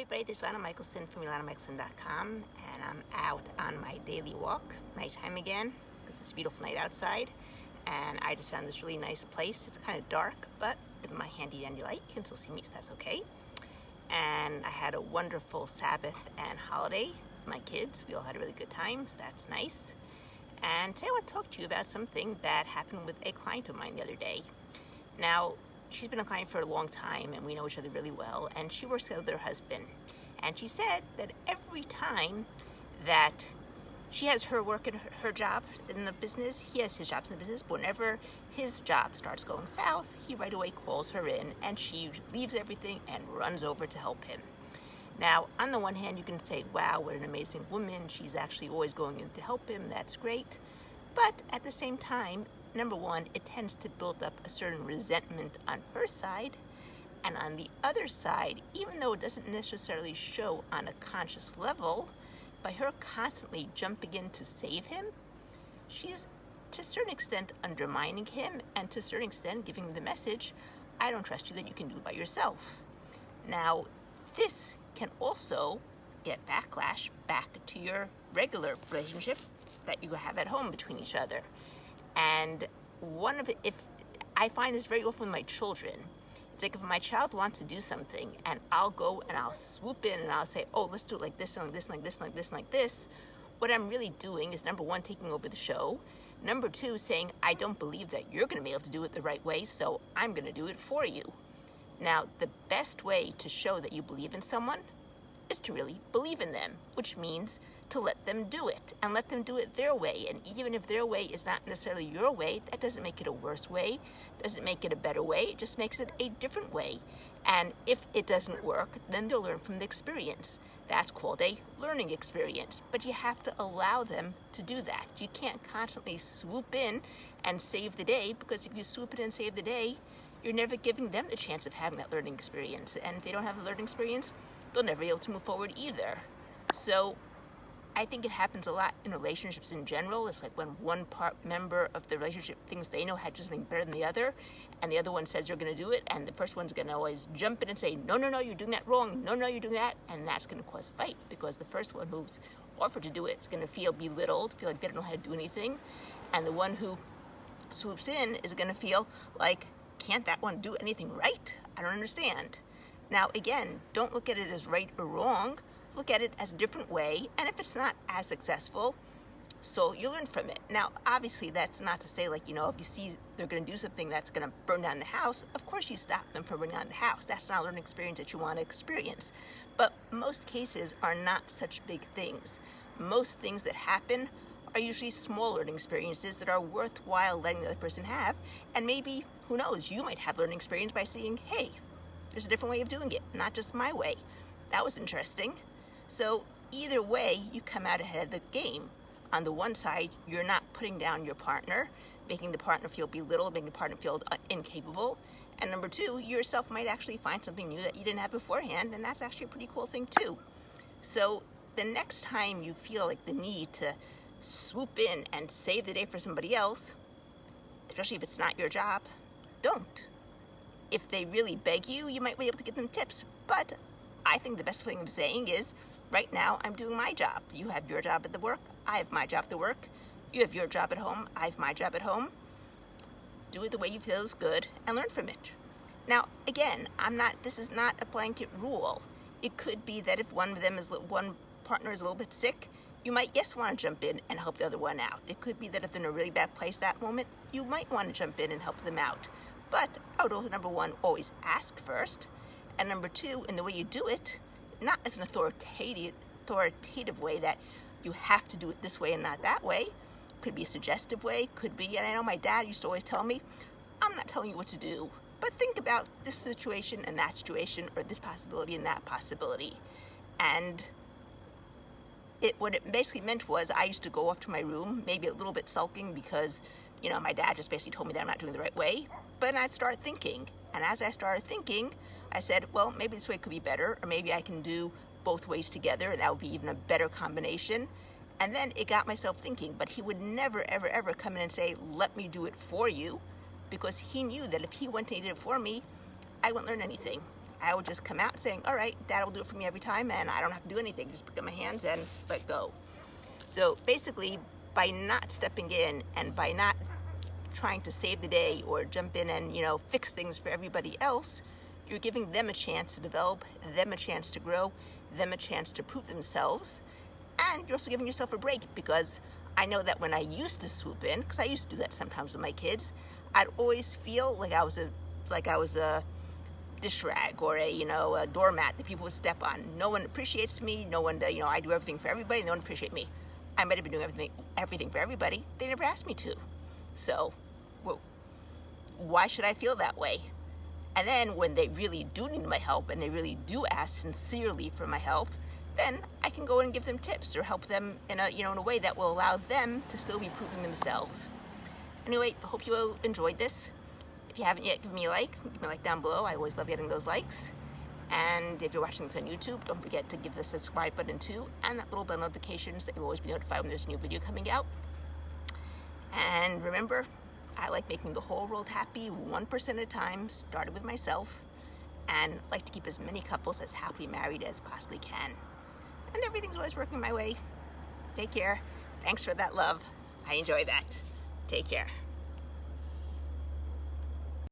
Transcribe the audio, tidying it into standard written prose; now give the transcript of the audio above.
everybody, this is Lana Michelson from LanaMichelson.com, and I'm out on my daily walk, nighttime again, because it's a beautiful night outside, and I just found this really nice place. It's kind of dark, but with my handy dandy light, you can still see me, so that's okay. And I had a wonderful Sabbath and holiday with my kids. We all had a really good time, so that's nice. And today I want to talk to you about something that happened with a client of mine the other day. Now, she's been a client for a long time, and we know each other really well, and she works with her husband. And she said that every time that she has her work in her job in the business, he has his jobs in the business, but whenever his job starts going south, he right away calls her in, and she leaves everything and runs over to help him. Now, on the one hand, you can say, wow, what an amazing woman. She's actually always going in to help him. That's great. But at the same time, number one, it tends to build up a certain resentment on her side. And on the other side, even though it doesn't necessarily show on a conscious level, by her constantly jumping in to save him, she's to a certain extent undermining him, and to a certain extent giving him the message, I don't trust you that you can do it by yourself. Now, this can also get backlash back to your regular relationship that you have at home between each other. And if I find this very often with my children, it's like if my child wants to do something and I'll go and I'll swoop in and I'll say, oh, let's do it like this and like this and like this and like this and like this. What I'm really doing is, number one, taking over the show. Number two, saying, I don't believe that you're going to be able to do it the right way, so I'm going to do it for you. Now, the best way to show that you believe in someone is to really believe in them, which means to let them do it and let them do it their way. And even if their way is not necessarily your way, that doesn't make it a worse way, doesn't make it a better way, it just makes it a different way. And if it doesn't work, then they'll learn from the experience. That's called a learning experience. But you have to allow them to do that. You can't constantly swoop in and save the day, because if you swoop in and save the day, you're never giving them the chance of having that learning experience. And if they don't have the learning experience, they'll never be able to move forward either. So I think it happens a lot in relationships in general. It's like when one member of the relationship thinks they know how to do something better than the other, and the other one says you're going to do it, and the first one's going to always jump in and say, no, you're doing that wrong. No, you're doing that. And that's going to cause a fight, because the first one who's offered to do it is going to feel belittled, feel like they don't know how to do anything. And the one who swoops in is going to feel like, can't that one do anything right? I don't understand. Now, again, don't look at it as right or wrong. Look at it as a different way, and if it's not as successful, so you learn from it. Now, obviously, that's not to say, like, if you see they're going to do something that's going to burn down the house, of course you stop them from burning down the house. That's not a learning experience that you want to experience. But most cases are not such big things. Most things that happen are usually small learning experiences that are worthwhile letting the other person have, and maybe, who knows, you might have learning experience by seeing, hey, there's a different way of doing it, not just my way. That was interesting. So either way, you come out ahead of the game. On the one side, you're not putting down your partner, making the partner feel belittled, making the partner feel incapable. And number two, you yourself might actually find something new that you didn't have beforehand, and that's actually a pretty cool thing too. So the next time you feel like the need to swoop in and save the day for somebody else, especially if it's not your job, don't. If they really beg you, you might be able to give them tips. But I think the best thing of saying is, right now, I'm doing my job. You have your job at the work. I have my job at the work. You have your job at home. I have my job at home. Do it the way you feel is good and learn from it. Now, again, this is not a blanket rule. It could be that if one partner is a little bit sick, you might, yes, want to jump in and help the other one out. It could be that if they're in a really bad place that moment, you might want to jump in and help them out. But I would also, number one, always ask first. And number two, in the way you do it, not as an authoritative way that you have to do it this way and not that way. Could be a suggestive way, could be, and I know my dad used to always tell me, I'm not telling you what to do, but think about this situation and that situation, or this possibility and that possibility. And what it basically meant was, I used to go off to my room, maybe a little bit sulking because, my dad just basically told me that I'm not doing the right way. But I'd start thinking. And as I started thinking, I said, well, maybe this way could be better, or maybe I can do both ways together, and that would be even a better combination. And then it got myself thinking, but he would never, ever, ever come in and say, let me do it for you, because he knew that if he went and he did it for me, I wouldn't learn anything. I would just come out saying, all right, Dad will do it for me every time, and I don't have to do anything. Just pick up my hands and let go. So basically, by not stepping in and by not trying to save the day or jump in and, fix things for everybody else, you're giving them a chance to develop, them a chance to grow, them a chance to prove themselves, and you're also giving yourself a break, because I know that when I used to swoop in, because I used to do that sometimes with my kids, I'd always feel like I was a dish rag or a doormat that people would step on. No one appreciates me. No one, I do everything for everybody. No one appreciates me. I might have been doing everything for everybody. They never asked me to. So, why should I feel that way? And then when they really do need my help and they really do ask sincerely for my help, then I can go and give them tips or help them in a way that will allow them to still be proving themselves. Anyway, I hope you enjoyed this. If you haven't yet, give me a like down below. I always love getting those likes. And if you're watching this on YouTube, don't forget to give the subscribe button too, and that little bell notifications that you'll always be notified when there's a new video coming out. And remember, I like making the whole world happy 1% at a time, started with myself, and like to keep as many couples as happily married as possibly can. And everything's always working my way. Take care. Thanks for that love. I enjoy that. Take care.